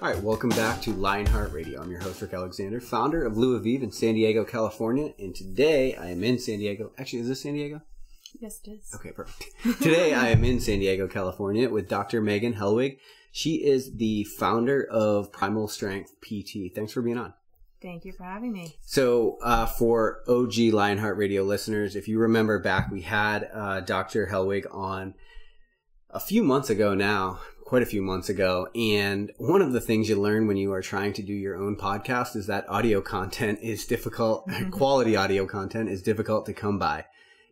All right, welcome back to Lionheart Radio. I'm your host, Rick Alexander, founder of Lou Aviv in San Diego, California. And today I am in San Diego. Actually, is this San Diego? Yes, it is. Okay, perfect. Today I am in San Diego, California with Dr. Meghan Helwig. She is the founder of Primal Strength PT. Thanks for being on. Thank you for having me. So for OG Lionheart Radio listeners, if you remember back, we had Dr. Helwig on a few months ago now, quite a few months ago. And one of the things you learn when you are trying to do your own podcast is that audio content is difficult. Quality audio content is difficult to come by.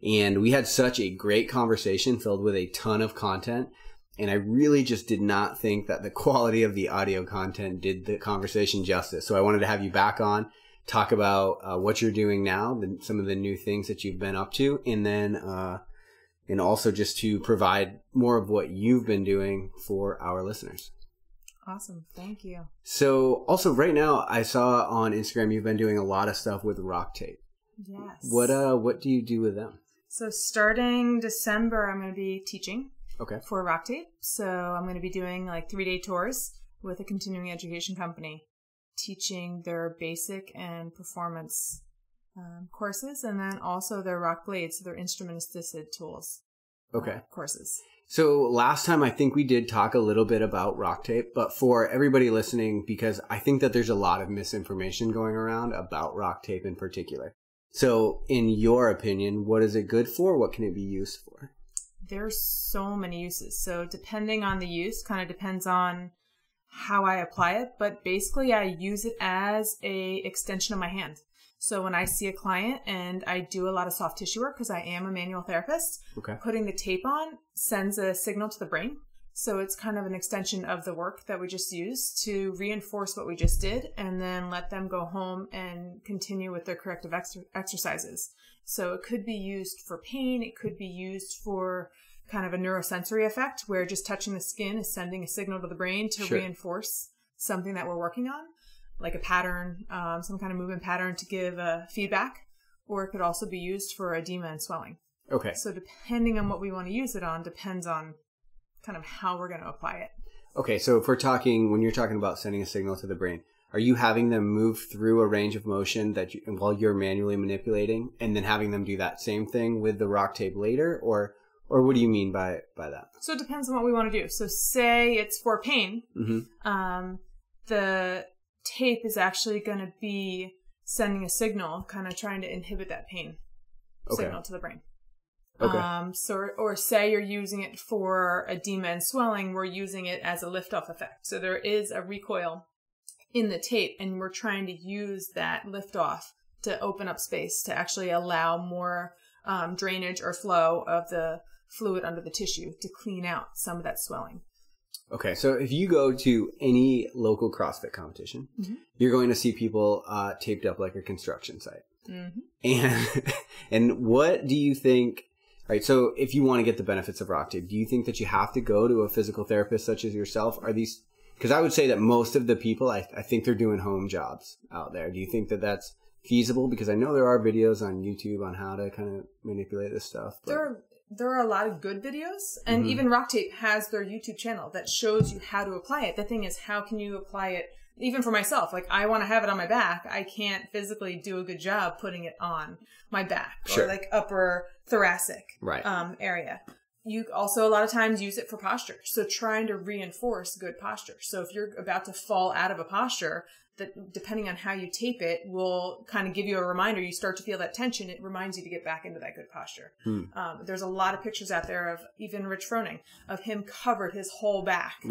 And we had such a great conversation filled with a ton of content. And I really just did not think that the quality of the audio content did the conversation justice. So I wanted to have you back on, talk about what you're doing now, some of the new things that you've been up to, and then and also just to provide more of what you've been doing for our listeners. Awesome. Thank you. So also right now, I saw on Instagram you've been doing a lot of stuff with RockTape. Yes. What do you do with them? So starting December, I'm going to be teaching for RockTape. So I'm going to be doing like 3-day tours with a continuing education company, teaching their basic and performance courses, and then also their rock blades, so their instrument-assisted tools courses. So last time I think we did talk a little bit about RockTape, but for everybody listening, because I think that there's a lot of misinformation going around about RockTape in particular. So in your opinion, what is it good for? What can it be used for? There's so many uses. So depending on the use, kind of depends on how I apply it, but basically I use it as a extension of my hand. So when I see a client and I do a lot of soft tissue work, because I am a manual therapist, putting the tape on sends a signal to the brain. So it's kind of an extension of the work that we just used to reinforce what we just did, and then let them go home and continue with their corrective exercises. So it could be used for pain. It could be used for kind of a neurosensory effect where just touching the skin is sending a signal to the brain to reinforce something that we're working on, like a pattern, some kind of movement pattern to give feedback, or it could also be used for edema and swelling. Okay. So depending on what we want to use it on depends on kind of how we're going to apply it. Okay. So if we're talking, when you're talking about sending a signal to the brain, are you having them move through a range of motion that while you're manually manipulating, and then having them do that same thing with the RockTape later, or what do you mean by that? So it depends on what we want to do. So say it's for pain. The tape is actually going to be sending a signal, kind of trying to inhibit that pain signal to the brain. Or say you're using it for edema and swelling, we're using it as a liftoff effect. So there is a recoil in the tape, and we're trying to use that liftoff to open up space to actually allow more drainage or flow of the fluid under the tissue to clean out some of that swelling. Okay, so if you go to any local CrossFit competition, you're going to see people taped up like a construction site. And what do you think? All right, so if you want to get the benefits of RockTape, do you think that you have to go to a physical therapist such as yourself? Are these, because I would say that most of the people, I think they're doing home jobs out there. Do you think that that's feasible? Because I know there are videos on YouTube on how to kind of manipulate this stuff. There are a lot of good videos, and even RockTape has their YouTube channel that shows you how to apply it. The thing is, how can you apply it? Even for myself, like I want to have it on my back. I can't physically do a good job putting it on my back or like upper thoracic area. You also a lot of times use it for posture. So trying to reinforce good posture. So if you're about to fall out of a posture, that depending on how you tape it will kind of give you a reminder. You start to feel that tension. It reminds you to get back into that good posture. There's a lot of pictures out there of even Rich Froning of him covered his whole back.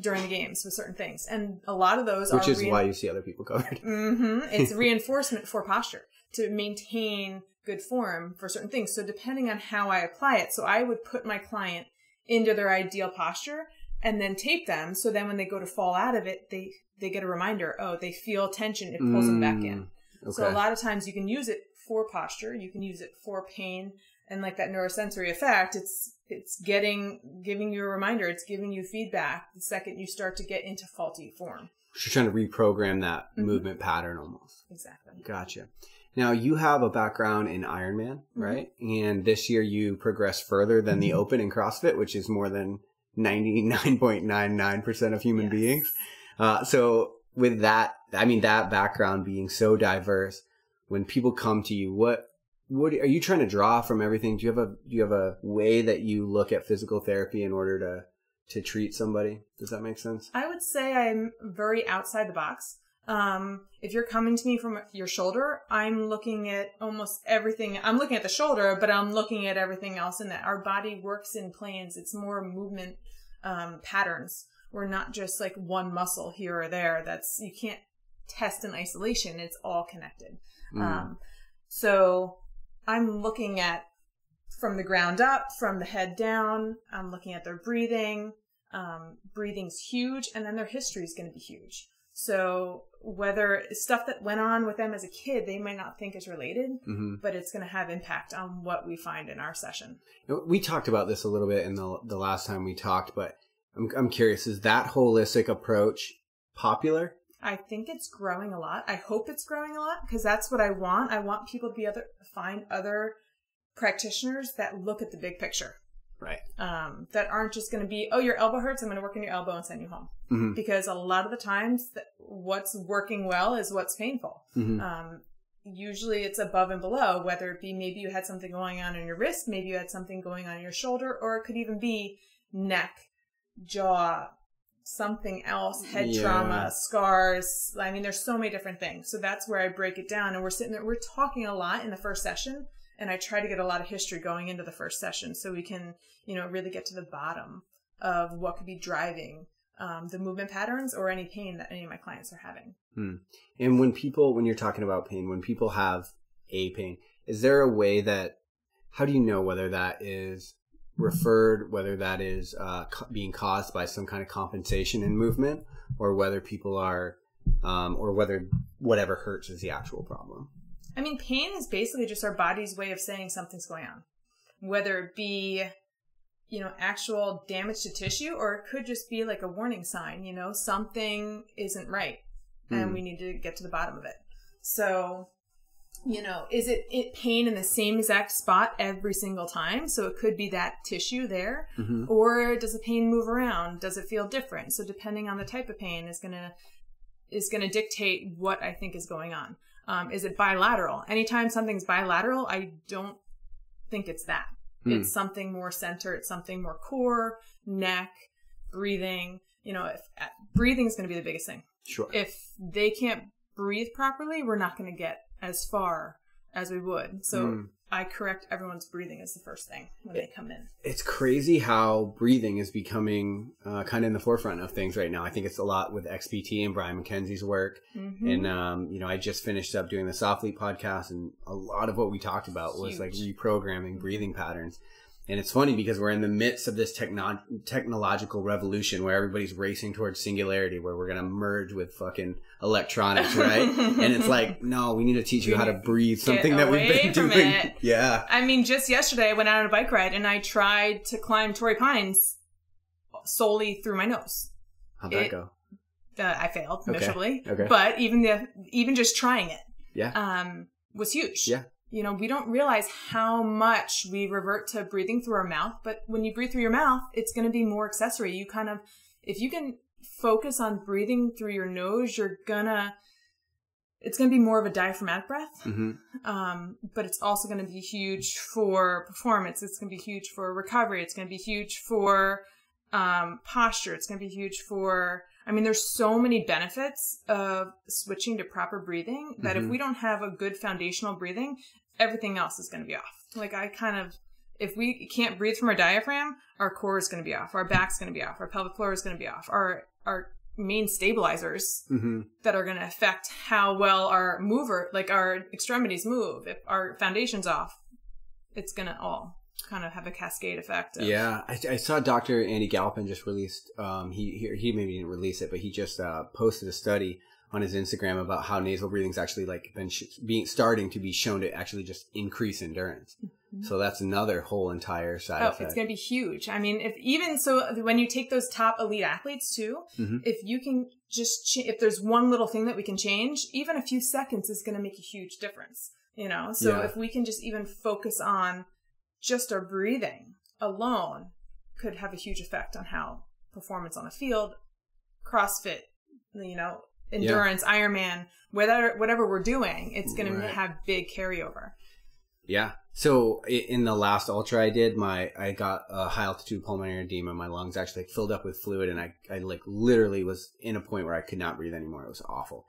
During the games with certain things. And a lot of those Which is why you see other people covered. It's reinforcement for posture to maintain good form for certain things. So depending on how I apply it, so I would put my client into their ideal posture and then tape them. So then when they go to fall out of it, they get a reminder. Oh, they feel tension. It pulls them back in. So a lot of times you can use it for posture. You can use it for pain. And like that neurosensory effect, it's giving you a reminder. It's giving you feedback the second you start to get into faulty form. So you're trying to reprogram that movement pattern almost. Exactly. Gotcha. Now you have a background in Ironman, right? And this year you progressed further than the Open in CrossFit, which is more than 99.99% of human beings. So with that, I mean, that background being so diverse, when people come to you, what are you trying to draw from everything? Do you have a way that you look at physical therapy in order to treat somebody? Does that make sense? I would say I'm very outside the box. If you're coming to me from your shoulder, I'm looking at almost everything. I'm looking at the shoulder, but I'm looking at everything else in that. Our body works in planes. It's more movement patterns. We're not just like one muscle here or there. You can't test in isolation. It's all connected. So I'm looking at from the ground up, from the head down. I'm looking at their breathing. Breathing's huge, and then their history is going to be huge. So whether it's stuff that went on with them as a kid, they might not think is related, but it's going to have impact on what we find in our session. We talked about this a little bit in the last time we talked, but I'm curious, is that holistic approach popular? I think it's growing a lot. I hope it's growing a lot because that's what I want. I want people to find other practitioners that look at the big picture. Right. That aren't just going to be, oh, your elbow hurts, I'm going to work on your elbow and send you home. Because a lot of the times what's working well is what's painful. Usually it's above and below, whether it be maybe you had something going on in your wrist, maybe you had something going on in your shoulder, or it could even be neck, jaw, something else, head trauma, scars. I mean, there's so many different things. So that's where I break it down. And we're sitting there, we're talking a lot in the first session. And I try to get a lot of history going into the first session so we can, really get to the bottom of what could be driving the movement patterns or any pain that any of my clients are having. And when you're talking about pain, when people have a pain, is there a way how do you know whether that is referred, whether that is being caused by some kind of compensation in movement, or whether people are, or whether whatever hurts is the actual problem? I mean, pain is basically just our body's way of saying something's going on, whether it be, actual damage to tissue, or it could just be like a warning sign, something isn't right and we need to get to the bottom of it. So, is it pain in the same exact spot every single time? So it could be that tissue there, or does the pain move around? Does it feel different? So depending on the type of pain is going to dictate what I think is going on. Is it bilateral? Anytime something's bilateral, I don't think it's that. It's something more center. It's something more core, neck, breathing. Breathing is going to be the biggest thing. Sure. If they can't breathe properly, we're not going to get as far as we would. So I correct everyone's breathing is the first thing when they come in. It's crazy how breathing is becoming kind of in the forefront of things right now. I think it's a lot with XPT and Brian McKenzie's work. And, I just finished up doing the Athlete podcast, and a lot of what we talked about was like reprogramming breathing patterns. And it's funny because we're in the midst of this technological revolution where everybody's racing towards singularity, where we're going to merge with fucking electronics, right? And it's like, no, we need to teach you how to breathe, something that we've been doing. Yeah. I mean, just yesterday I went out on a bike ride and I tried to climb Torrey Pines solely through my nose. How'd that go? I failed miserably. Okay. But even just trying it was huge. Yeah. We don't realize how much we revert to breathing through our mouth, but when you breathe through your mouth, it's going to be more accessory. If you can focus on breathing through your nose, it's going to be more of a diaphragmatic breath. But it's also going to be huge for performance. It's going to be huge for recovery. It's going to be huge for posture. It's going to be huge for, there's so many benefits of switching to proper breathing that if we don't have a good foundational breathing, everything else is going to be off. If we can't breathe from our diaphragm, our core is going to be off. Our back's going to be off. Our pelvic floor is going to be off. Our main stabilizers that are going to affect how well our extremities move. If our foundation's off, it's going to all kind of have a cascade effect. I saw Dr. Andy Galpin just released, he maybe didn't release it, but he just posted a study on his Instagram about how nasal breathing's actually been starting to be shown to actually just increase endurance. So that's another whole entire side effect. It's going to be huge. When you take those top elite athletes too, if you can just, if there's one little thing that we can change, even a few seconds is going to make a huge difference, if we can just even focus on just our breathing alone could have a huge effect on how performance on the field, CrossFit, endurance, Ironman, whatever we're doing, it's going to have big carryover. Yeah. So in the last ultra I did, I got a high altitude pulmonary edema. My lungs actually filled up with fluid, and I like literally was in a point where I could not breathe anymore. It was awful.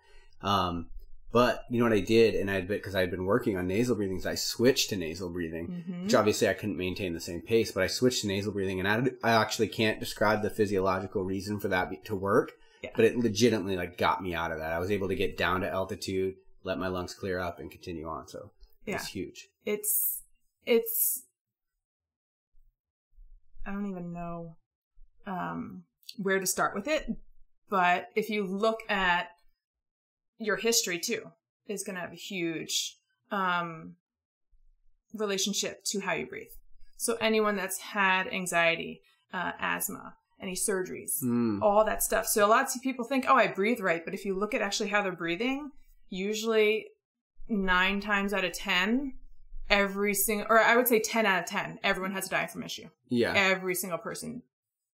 But you know what I did, and because I had been working on nasal breathing, so I switched to nasal breathing, which obviously I couldn't maintain the same pace, but I switched to nasal breathing, and I actually can't describe the physiological reason for that to work, but it legitimately like got me out of that. I was able to get down to altitude, let my lungs clear up, and continue on. So it's huge. It's I don't even know where to start with it, but if you look at your history too, is going to have a huge relationship to how you breathe. So anyone that's had anxiety, asthma, any surgeries, all that stuff. So a lot of people think, oh, I breathe right. But if you look at actually how they're breathing, usually 9 times out of 10, or I would say 10 out of 10, everyone has a diaphragm issue. Yeah. Every single person.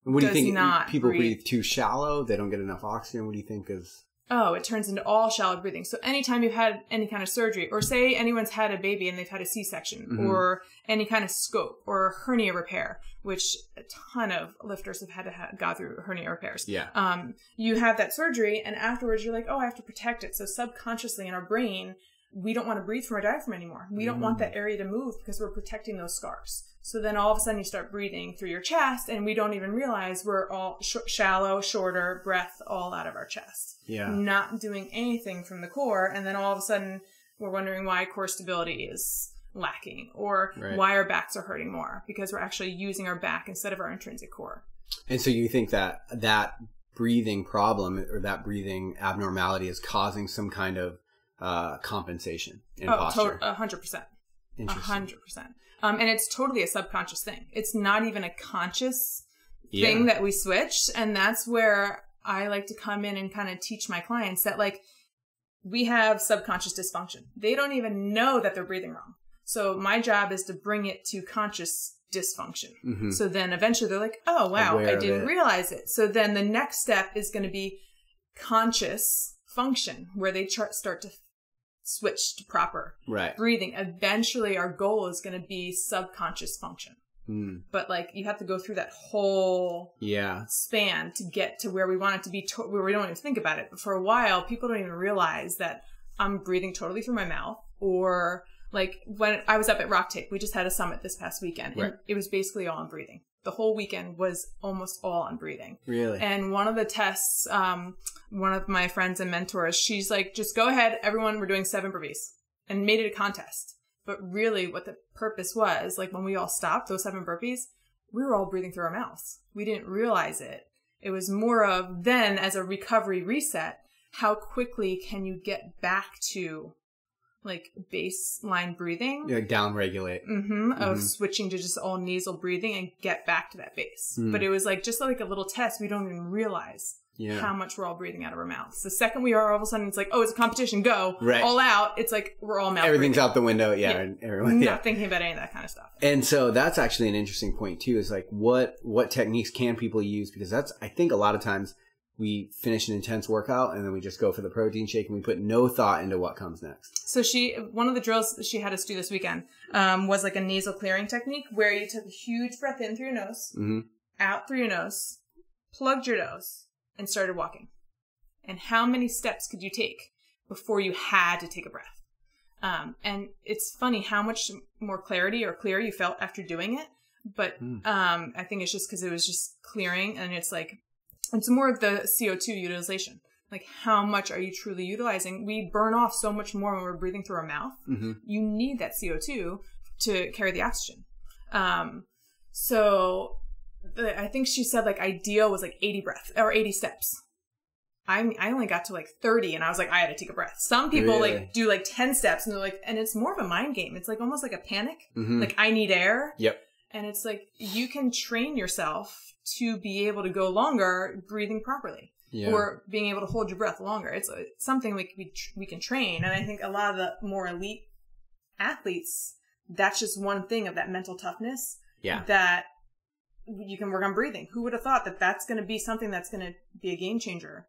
What do you think? People breathe too shallow? They don't get enough oxygen? What do you think is... Oh, it turns into all shallow breathing. So anytime you've had any kind of surgery, or say anyone's had a baby and they've had a C-section, or any kind of scope or hernia repair, which a ton of lifters have had to go through hernia repairs. Yeah. You have that surgery, and afterwards you're like, oh, I have to protect it. So subconsciously in our brain, we don't want to breathe from our diaphragm anymore. We don't want that area to move because we're protecting those scars. So then all of a sudden you start breathing through your chest, and we don't even realize we're all shallow, shorter breath all out of our chest. Yeah. Not doing anything from the core. And then all of a sudden we're wondering why core stability is lacking, or why our backs are hurting more, because we're actually using our back instead of our intrinsic core. And so you think that breathing problem or that breathing abnormality is causing some kind of compensation in posture? 100%. 100%. And it's totally a subconscious thing. It's not even a conscious thing that we switched. And that's where I like to come in and kind of teach my clients that, like, we have subconscious dysfunction. They don't even know that they're breathing wrong. So my job is to bring it to conscious dysfunction. So then eventually they're like, oh, wow, I didn't realize it. So then the next step is going to be conscious function, where they start to switch to proper breathing. Eventually our goal is going to be subconscious function. But like, you have to go through that whole span to get to where we want it to be, where we don't even think about it. But for a while, people don't even realize that I'm breathing totally through my mouth. Or like when I was up at RockTape, we just had a summit this past weekend, and it was basically all on breathing. The whole weekend was almost all on breathing. Really? And one of the tests, one of my friends and mentors, she's like, just go ahead, everyone, we're doing 7 burpees, and made it a contest. But really what the purpose was, like when we all stopped those 7 burpees, we were all breathing through our mouths. We didn't realize it. It was more of then, as a recovery reset, how quickly can you get back to like baseline breathing? Yeah, down regulate. Of switching to just all nasal breathing and get back to that base. But it was like just like a little test. We don't even realize how much we're all breathing out of our mouths. The second we are, all of a sudden it's like, oh, it's a competition, go all out. It's like we're all mouth everything's breathing. Out the window. And everyone not thinking about any of that kind of stuff. And so that's actually an interesting point too, is like what techniques can people use? Because that's, I think a lot of times we finish an intense workout and then we just go for the protein shake and we put no thought into what comes next. So one of the drills she had us do this weekend was like a nasal clearing technique, where you took a huge breath in through your nose, out through your nose, plugged your nose, and started walking. And how many steps could you take before you had to take a breath? And it's funny how much more clarity or clear you felt after doing it. But I think it's just because it was just clearing, and it's like, it's more of the CO2 utilization. Like, how much are you truly utilizing? We burn off so much more when we're breathing through our mouth. You need that CO2 to carry the oxygen. So I think she said like ideal was like 80 breaths or 80 steps. I only got to like 30, and I was like, I had to take a breath. Some people like do like 10 steps, and they're like, and it's more of a mind game. It's like almost like a panic. Like, I need air. And it's like, you can train yourself to be able to go longer breathing properly, or being able to hold your breath longer. It's something we can train. And I think a lot of the more elite athletes, that's just one thing of that mental toughness that you can work on breathing. Who would have thought that that's going to be something that's going to be a game changer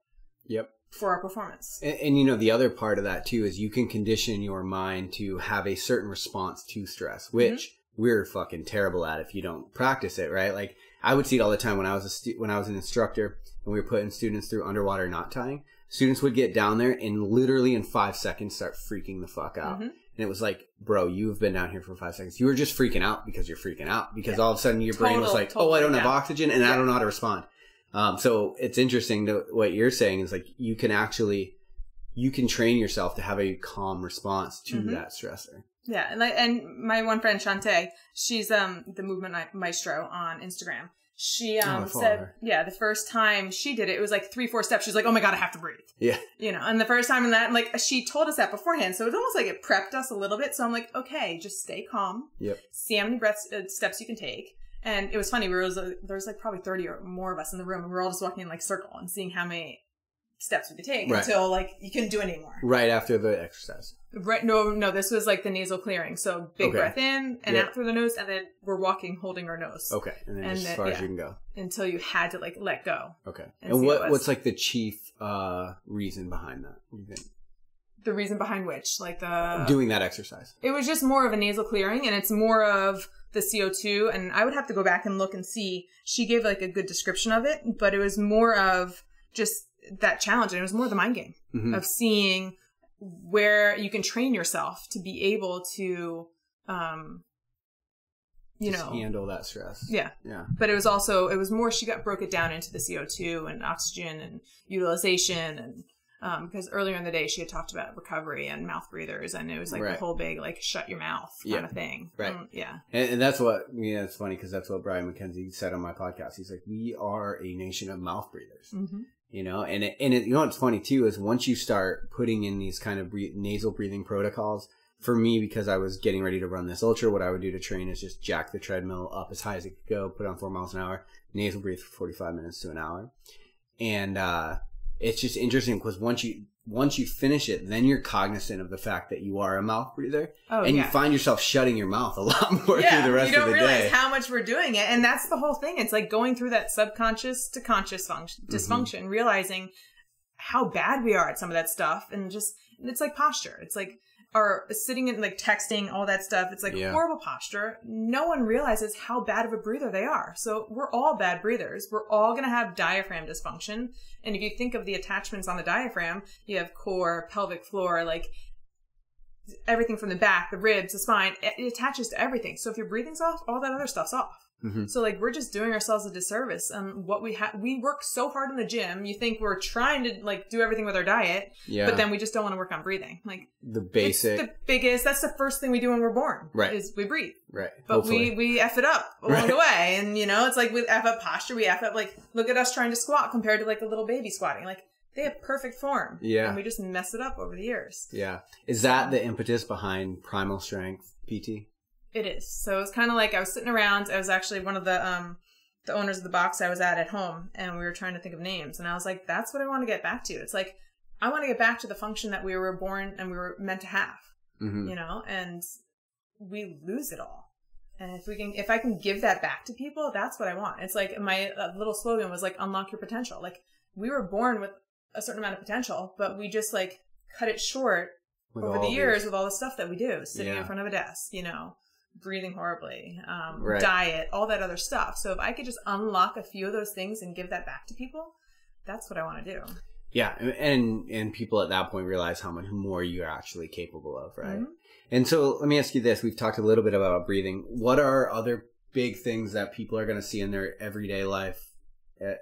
for our performance. And you know, the other part of that too is you can condition your mind to have a certain response to stress, which we're fucking terrible at if you don't practice it, right? Like I would see it all the time when I was an instructor and we were putting students through underwater knot tying. Students would get down there and literally in 5 seconds start freaking the fuck out. And it was like, bro, you've been down here for 5 seconds. You were just freaking out because you're freaking out because all of a sudden your brain was like, oh, I don't have oxygen and I don't know how to respond. So it's interesting to what you're saying is like you can train yourself to have a calm response to that stressor. Yeah, and my one friend Shantae, she's the movement maestro on Instagram. She said, the first time she did it, it was like 3-4 steps. She's like, oh my God, I have to breathe. Yeah. You know, and the first time in that, like she told us that beforehand. So it's almost like it prepped us a little bit. So I'm like, okay, just stay calm. Yep. See how many steps you can take. And it was funny. There was like probably 30 or more of us in the room. And we were all just walking in like circle and seeing how many steps we could take until like you couldn't do it anymore. Right after the exercise. Right. No, this was like the nasal clearing. So big breath in and out through the nose. And then we're walking, holding our nose. Okay. And then as far as you can go. Until you had to like let go. Okay. And what's like the chief reason behind that? What do you think? The reason behind which? Like doing that exercise. It was just more of a nasal clearing and it's more of the CO2. And I would have to go back and look and see. She gave like a good description of it, but it was more of just that challenge. And it was more the mind game of seeing where you can train yourself to be able to, handle that stress. Yeah. Yeah. But it was more, she broke it down into the CO2 and oxygen and utilization and, because earlier in the day she had talked about recovery and mouth breathers and it was like the whole big like shut your mouth kind of thing. Right. Yeah. And that's what, it's funny because that's what Brian McKenzie said on my podcast. He's like, we are a nation of mouth breathers. You know, and you know what's funny too is once you start putting in these kind of nasal breathing protocols, for me, because I was getting ready to run this ultra, what I would do to train is just jack the treadmill up as high as it could go, put on 4 miles an hour, nasal breathe for 45 minutes to an hour. And it's just interesting because once you finish it, then you're cognizant of the fact that you are a mouth breather. And you find yourself shutting your mouth a lot more through the rest of the day. You don't realize how much we're doing it. And that's the whole thing. It's like going through that subconscious to conscious dysfunction, realizing how bad we are at some of that stuff. And just, it's like posture. It's like our sitting and like texting, all that stuff. It's like horrible posture. No one realizes how bad of a breather they are. So we're all bad breathers. We're all going to have diaphragm dysfunction. And if you think of the attachments on the diaphragm, you have core, pelvic floor, like everything from the back, the ribs, the spine, it attaches to everything. So if your breathing's off, all that other stuff's off. So like we're just doing ourselves a disservice. And what we work so hard in the gym. You think we're trying to like do everything with our diet, but then we just don't want to work on breathing. Like the basic, the biggest. That's the first thing we do when we're born. Right, is we breathe. Right, but we f it up along the way, and you know it's like we f up posture. We f up like look at us trying to squat compared to like a little baby squatting. Like they have perfect form. Yeah, and we just mess it up over the years. Yeah, is that the impetus behind Primal Strength PT? It is. So it was kind of like I was sitting around. I was actually one of the owners of the box I was at home, and we were trying to think of names. And I was like, that's what I want to get back to. It's like, I want to get back to the function that we were born and we were meant to have, you know, and we lose it all. And if I can give that back to people, that's what I want. It's like my little slogan was like, unlock your potential. Like we were born with a certain amount of potential, but we just like cut it short over the years with all the stuff that we do, sitting in front of a desk, you know, breathing horribly, diet, all that other stuff. So if I could just unlock a few of those things and give that back to people, that's what I want to do. Yeah. And people at that point realize how much more you're actually capable of, right? And so let me ask you this. We've talked a little bit about breathing. What are other big things that people are going to see in their everyday life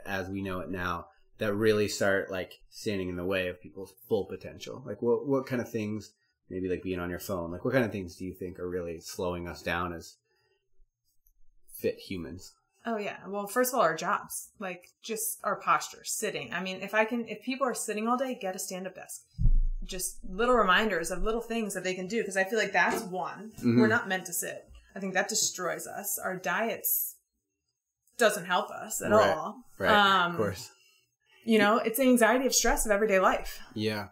as we know it now that really start like standing in the way of people's full potential? Like what kind of things, maybe like being on your phone, like what kind of things do you think are really slowing us down as fit humans? Oh yeah. Well, first of all, our jobs, like just our posture, sitting. I mean, if people are sitting all day, get a stand-up desk. Just little reminders of little things that they can do. Cause I feel like that's one. We're not meant to sit. I think that destroys us. Our diets doesn't help us at all. Right. Of course. You know, it's the anxiety of stress of everyday life. Yeah.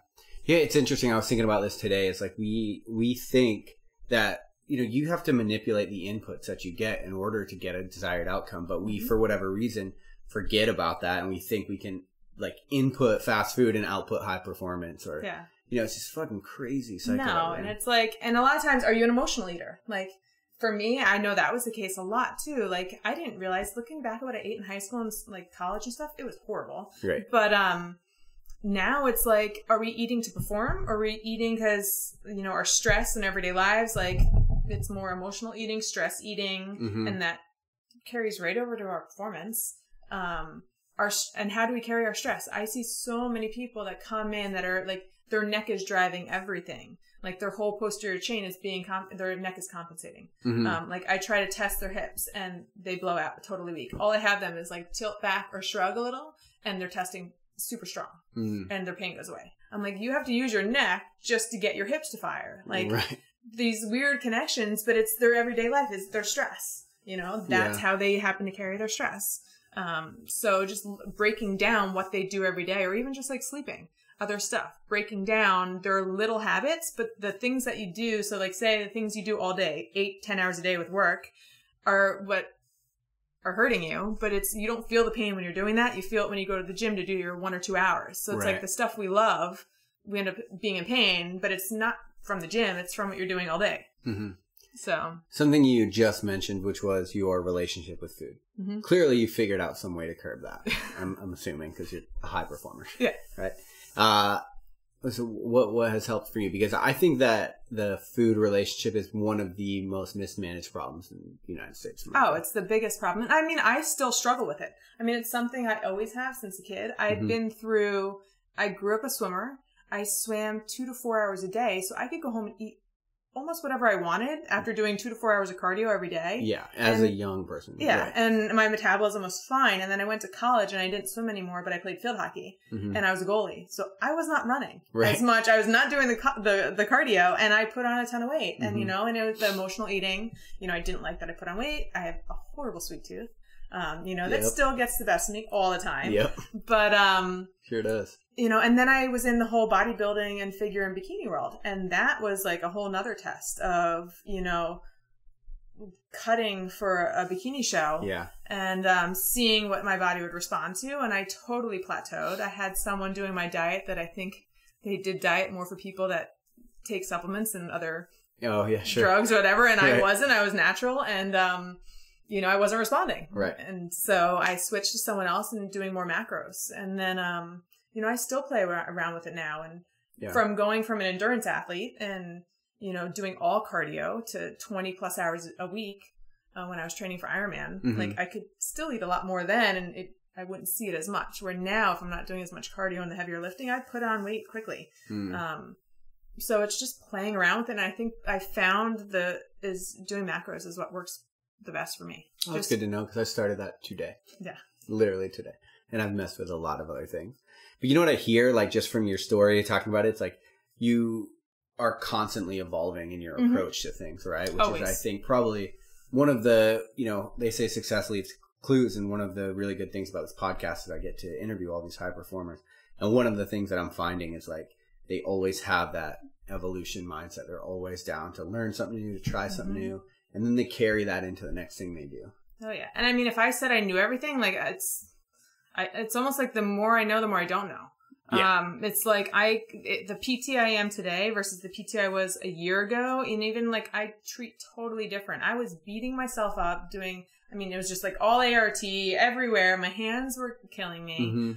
Yeah, it's interesting. I was thinking about this today. It's like we think that, you know, you have to manipulate the inputs that you get in order to get a desired outcome. But we, for whatever reason, forget about that. And we think we can like input fast food and output high performance, or it's just fucking crazy cycle. No, and it's like, and a lot of times, are you an emotional eater? Like for me, I know that was the case a lot too. Like I didn't realize, looking back at what I ate in high school and like college and stuff, it was horrible. Right. But now it's like, are we eating to perform? Or are we eating because, our stress in everyday lives? Like it's more emotional eating, stress eating, and that carries right over to our performance. And how do we carry our stress? I see so many people that come in that are like, their neck is driving everything. Like their whole posterior chain is their neck is compensating. Like I try to test their hips and they blow out totally weak. All I have them is like tilt back or shrug a little, and they're testing super strong, and their pain goes away. I'm like, you have to use your neck just to get your hips to fire. Like these weird connections, but it's their everyday life, is their stress. That's how they happen to carry their stress. So just breaking down what they do every day, or even just like sleeping, other stuff, breaking down their little habits, but the things that you do. So like say the things you do all day, 8-10 hours a day with work, are what are hurting you, but you don't feel the pain when you're doing that. You feel it when you go to the gym to do your 1 or 2 hours. So it's like the stuff we love, we end up being in pain, but it's not from the gym. It's from what you're doing all day. So something you just mentioned, which was your relationship with food. Clearly you figured out some way to curb that. I'm assuming, because you're a high performer. Yeah. Right. So what has helped for you? Because I think that the food relationship is one of the most mismanaged problems in the United States. Oh, it's the biggest problem. I mean, I still struggle with it. I mean, it's something I always have since a kid. I grew up a swimmer. I swam 2 to 4 hours a day, so I could go home and eat almost whatever I wanted after doing 2 to 4 hours of cardio every day. Yeah, as a young person. Yeah, right. And my metabolism was fine. And then I went to college and I didn't swim anymore, but I played field hockey, and I was a goalie. So I was not running as much. I was not doing the cardio, and I put on a ton of weight. And, and it was the emotional eating. I didn't like that I put on weight. I have a horrible sweet tooth. That still gets the best of me all the time. But, sure does. And then I was in the whole bodybuilding and figure and bikini world. And that was like a whole nother test of, cutting for a bikini show. Yeah. And, seeing what my body would respond to. And I totally plateaued. I had someone doing my diet that I think they did diet more for people that take supplements and other drugs or whatever. And I wasn't. I was natural. And, I wasn't responding. Right. And so I switched to someone else and doing more macros. And then, I still play around with it now. And from going from an endurance athlete and, doing all cardio to 20 plus hours a week when I was training for Ironman, like I could still eat a lot more then, and I wouldn't see it as much. Where now, if I'm not doing as much cardio and the heavier lifting, I put on weight quickly. So it's just playing around with it. And I think I found doing macros is what works the best for me. Oh, that's good to know, because I started that today. Yeah. Literally today. And I've messed with a lot of other things. But you know what I hear, like just from your story talking about it, it's like you are constantly evolving in your approach to things, right? Which is, I think, probably one of the, they say success leaves clues. And one of the really good things about this podcast is I get to interview all these high performers. And one of the things that I'm finding is like, they always have that evolution mindset. They're always down to learn something new, to try something new. And then they carry that into the next thing they do. Oh, yeah. And I mean, if I said I knew everything, like it's almost like the more I know, the more I don't know. Yeah. It's like the PT I am today versus the PT I was a year ago. And even like I treat totally different. I was beating myself up doing, it was just like all ART everywhere. My hands were killing me.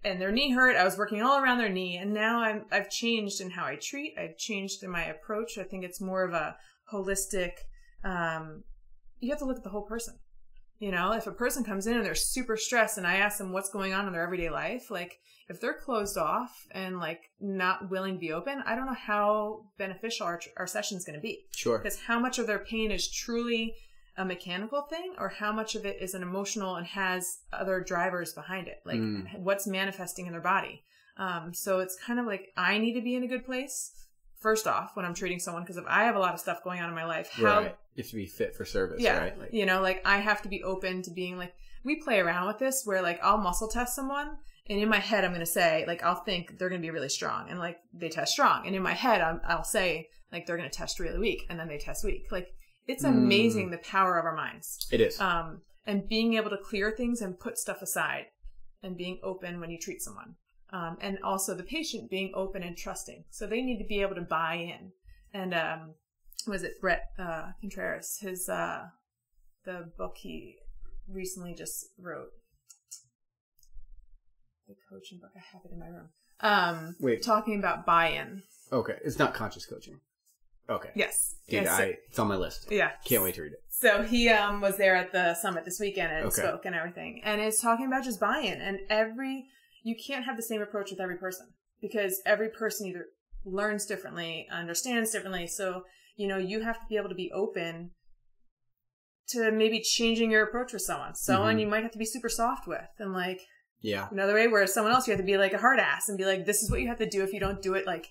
And their knee hurt. I was working all around their knee. And now I've changed in how I treat. I've changed in my approach. I think it's more of a holistic, you have to look at the whole person. If a person comes in and they're super stressed and I ask them what's going on in their everyday life, like if they're closed off and like not willing to be open, I don't know how beneficial our session's going to be. Sure. Because how much of their pain is truly a mechanical thing, or how much of it is an emotional and has other drivers behind it, like what's manifesting in their body. So it's kind of like I need to be in a good place first off when I'm treating someone, because if I have a lot of stuff going on in my life, you have to be fit for service, right? Like, like I have to be open to being like, we play around with this where like I'll muscle test someone, and in my head I'm going to say like, I'll think they're going to be really strong, and like they test strong, and in my head I'll say like they're going to test really weak, and then they test weak. Like it's amazing the power of our minds. It is. And being able to clear things and put stuff aside and being open when you treat someone. And also the patient being open and trusting. So they need to be able to buy in. And was it Brett Contreras, his the book he recently just wrote, the coaching book, I have it in my room. Wait, talking about buy-in. Okay, it's not conscious coaching. Okay. Yes. Dude, yes. It's on my list. Yeah. Can't wait to read it. So he was there at the summit this weekend and spoke and everything. And it's talking about just buy-in. And you can't have the same approach with every person, because every person either learns differently, understands differently. So, you have to be able to be open to maybe changing your approach with someone. Someone you might have to be super soft with, and another way where someone else you have to be like a hard ass and be like, this is what you have to do. If you don't do it, like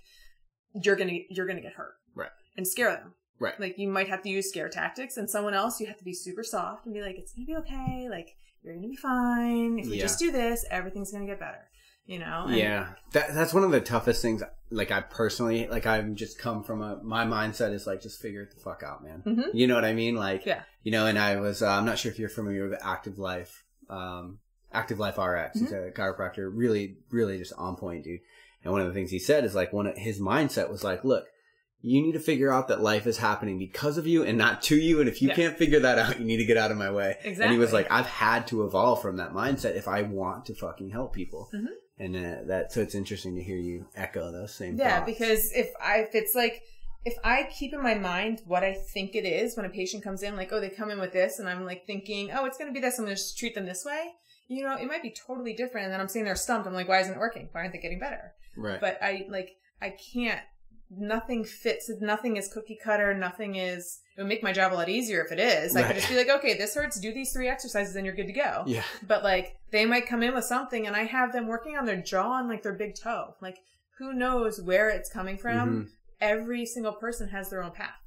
you're gonna get hurt. Right. And scare them. Right. Like you might have to use scare tactics, and someone else you have to be super soft and be like, it's gonna be okay. Like you're gonna be fine. If we just do this, everything's gonna get better. And that's one of the toughest things. Like I personally, I've just come from my mindset is like, just figure it the fuck out, man. Mm-hmm. You know what I mean? Like, and I was, I'm not sure if you're familiar with Active Life RX. He's a chiropractor, really, really just on point, dude. And one of the things he said is like, his mindset was like, look, you need to figure out that life is happening because of you and not to you. And if you can't figure that out, you need to get out of my way. Exactly. And he was like, I've had to evolve from that mindset if I want to fucking help people. Mm-hmm. And so it's interesting to hear you echo those same thoughts. thoughts. Because if I keep in my mind what I think it is when a patient comes in, like, oh, they come in with this, and I'm like thinking, oh, it's going to be this, I'm going to just treat them this way. It might be totally different. And then I'm sitting there stumped. I'm like, why isn't it working? Why aren't they getting better? Right. But I can't. Nothing fits. Nothing is cookie cutter. It would make my job a lot easier if it is. I could just be like, okay, this hurts. Do these 3 exercises and you're good to go. Yeah. But they might come in with something and I have them working on their jaw and their big toe. Who knows where it's coming from? Mm-hmm. Every single person has their own path.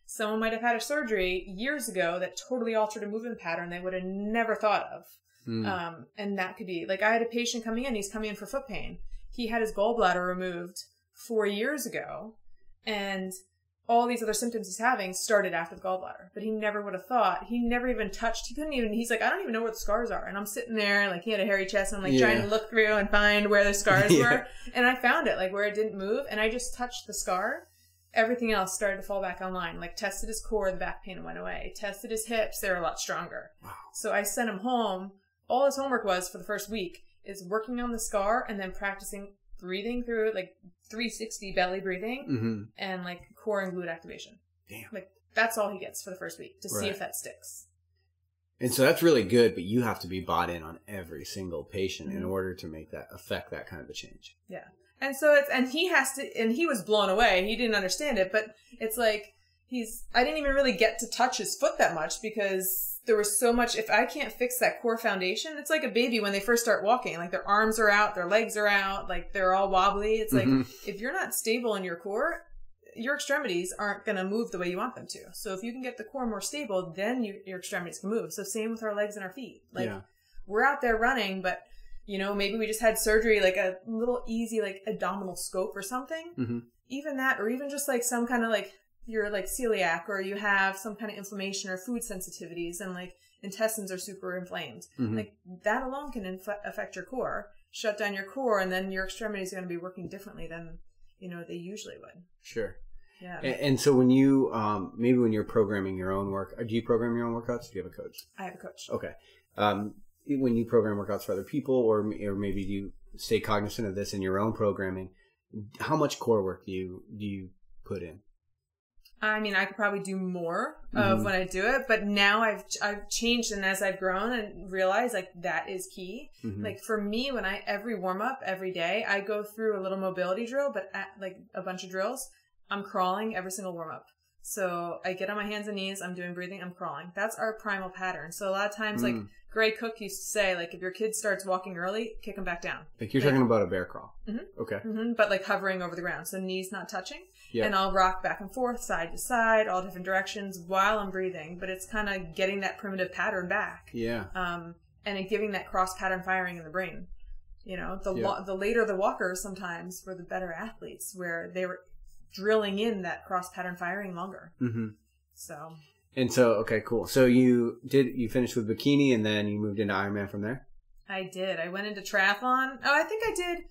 Someone might have had a surgery years ago that totally altered a movement pattern they would have never thought of. Mm. And that could be I had a patient coming in. He's coming in for foot pain. He had his gallbladder removed 4 years ago, and all these other symptoms he's having started after the gallbladder, but he never would have thought. He never even touched. He's like, I don't even know where the scars are. And I'm sitting there, he had a hairy chest, and I'm trying to look through and find where the scars were. And I found it, where it didn't move. And I just touched the scar. Everything else started to fall back online. Tested his core, the back pain went away. Tested his hips, they were a lot stronger. Wow. So I sent him home. All his homework was for the first week is working on the scar and then practicing breathing through it, 360 belly breathing, and core and glute activation. Damn. That's all he gets for the first week to see if that sticks. And so that's really good, but you have to be bought in on every single patient in order to make that affect that kind of a change. Yeah. And so he has to, and he was blown away. He didn't understand it, but it's I didn't even really get to touch his foot that much because there was so much. If I can't fix that core foundation, it's like a baby when they first start walking. Their arms are out, their legs are out, they're all wobbly. It's if you're not stable in your core, your extremities aren't going to move the way you want them to. So if you can get the core more stable, then your extremities can move. So same with our legs and our feet. We're out there running, but maybe we just had surgery, a little easy, abdominal scope or something. Mm-hmm. Even that, or even just some kind of you're celiac, or you have some kind of inflammation or food sensitivities, and intestines are super inflamed. Mm-hmm. That alone can affect your core, shut down your core, and then your extremities are going to be working differently than they usually would. Sure. Yeah. And so when you maybe when you're programming your own work, do you program your own workouts? Do you have a coach? I have a coach. Okay. When you program workouts for other people, or maybe do you stay cognizant of this in your own programming, how much core work do you put in? I mean, I could probably do more of when I do it, but now I've changed, and as I've grown and realized that is key. Mm-hmm. For me, when every warm up every day, I go through a little mobility drill, but a bunch of drills, I'm crawling every single warm up. So I get on my hands and knees, I'm doing breathing, I'm crawling. That's our primal pattern. So a lot of times, Gray Cook used to say, if your kid starts walking early, kick him back down. You're talking about a bear crawl. Mm-hmm. Okay. Mm-hmm. But hovering over the ground. So knees not touching. Yeah. And I'll rock back and forth, side to side, all different directions while I'm breathing. But it's kind of getting that primitive pattern back. Yeah. And giving that cross pattern firing in the brain. The later the walkers sometimes were the better athletes, where they were drilling in that cross pattern firing longer. Mm-hmm. So. And so, okay, cool. So you finished with bikini, and then you moved into Ironman from there? I did. I went into triathlon. Oh, I think I did.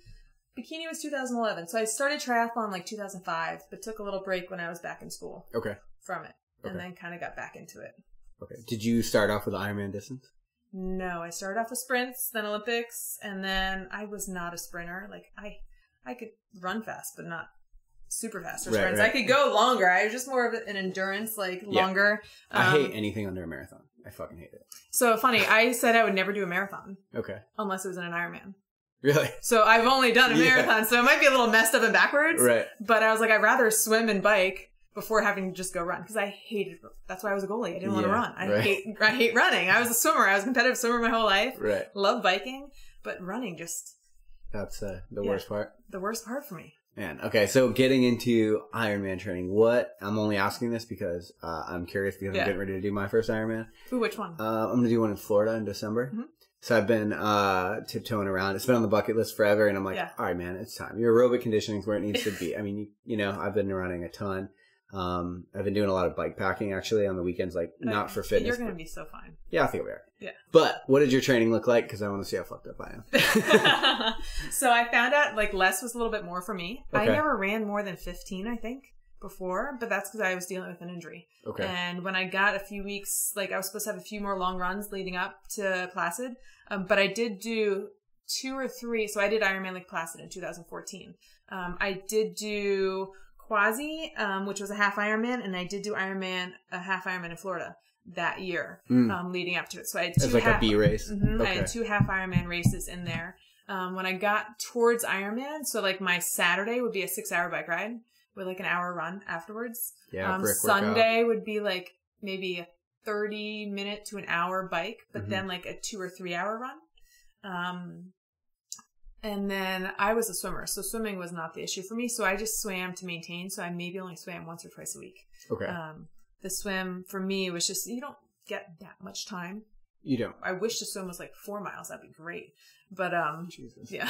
Bikini was 2011. So I started triathlon like 2005, but took a little break when I was back in school. Okay. From it. And then kind of got back into it. Okay. Did you start off with Ironman distance? No, I started off with sprints, then Olympics, and then I was not a sprinter. Like, I could run fast, but not super fast or sprints. Right. I could go longer. I was just more of an endurance, like, longer. I hate anything under a marathon. I fucking hate it. So funny, I said I would never do a marathon. Okay. Unless it was in an Ironman. Really? So I've only done a marathon, so it might be a little messed up and backwards. Right. But I was like, I'd rather swim and bike before having to just go run, because I hated. That's why I was a goalie. I didn't want to run. I hate running. I was a swimmer. I was a competitive swimmer my whole life. Right. Loved biking, but running just. That's the worst part. The worst part for me. Man, okay. So getting into Ironman training, I'm only asking this because I'm curious because I'm getting ready to do my first Ironman. Ooh, which one? I'm gonna do one in Florida in December. Mm-hmm. So I've been tiptoeing around. It's been on the bucket list forever, and I'm like, all right, man, it's time. Your aerobic conditioning is where it needs to be. I mean, you know, I've been running a ton. I've been doing a lot of bike packing actually on the weekends, like not for fitness. You're going to be so fine. Yeah, I think I'll be all right. Yeah. But what did your training look like? Because I want to see how fucked up I am. So I found out like less was a little bit more for me. Okay. I never ran more than 15, I think, before, but that's because I was dealing with an injury. Okay. And when I got a few weeks, like I was supposed to have a few more long runs leading up to Placid, but I did do 2 or 3. So I did Ironman Lake Placid in 2014. I did do Quasi, which was a half Ironman, and I did do a half Ironman in Florida that year, leading up to it. So I had 2 like a B race. Okay. I had 2 half Ironman races in there. When I got towards Ironman, so like my Saturday would be a 6-hour bike ride with like an hour run afterwards. Yeah, Sunday would be like maybe a 30-minute to an hour bike, but then like a 2 or 3 hour run. And then I was a swimmer, so swimming was not the issue for me. So I just swam to maintain. So I maybe only swam once or twice a week. Okay. The swim for me was just, you don't get that much time. You don't. I wish the swim was like 4 miles. That'd be great. But, Jesus. Yeah.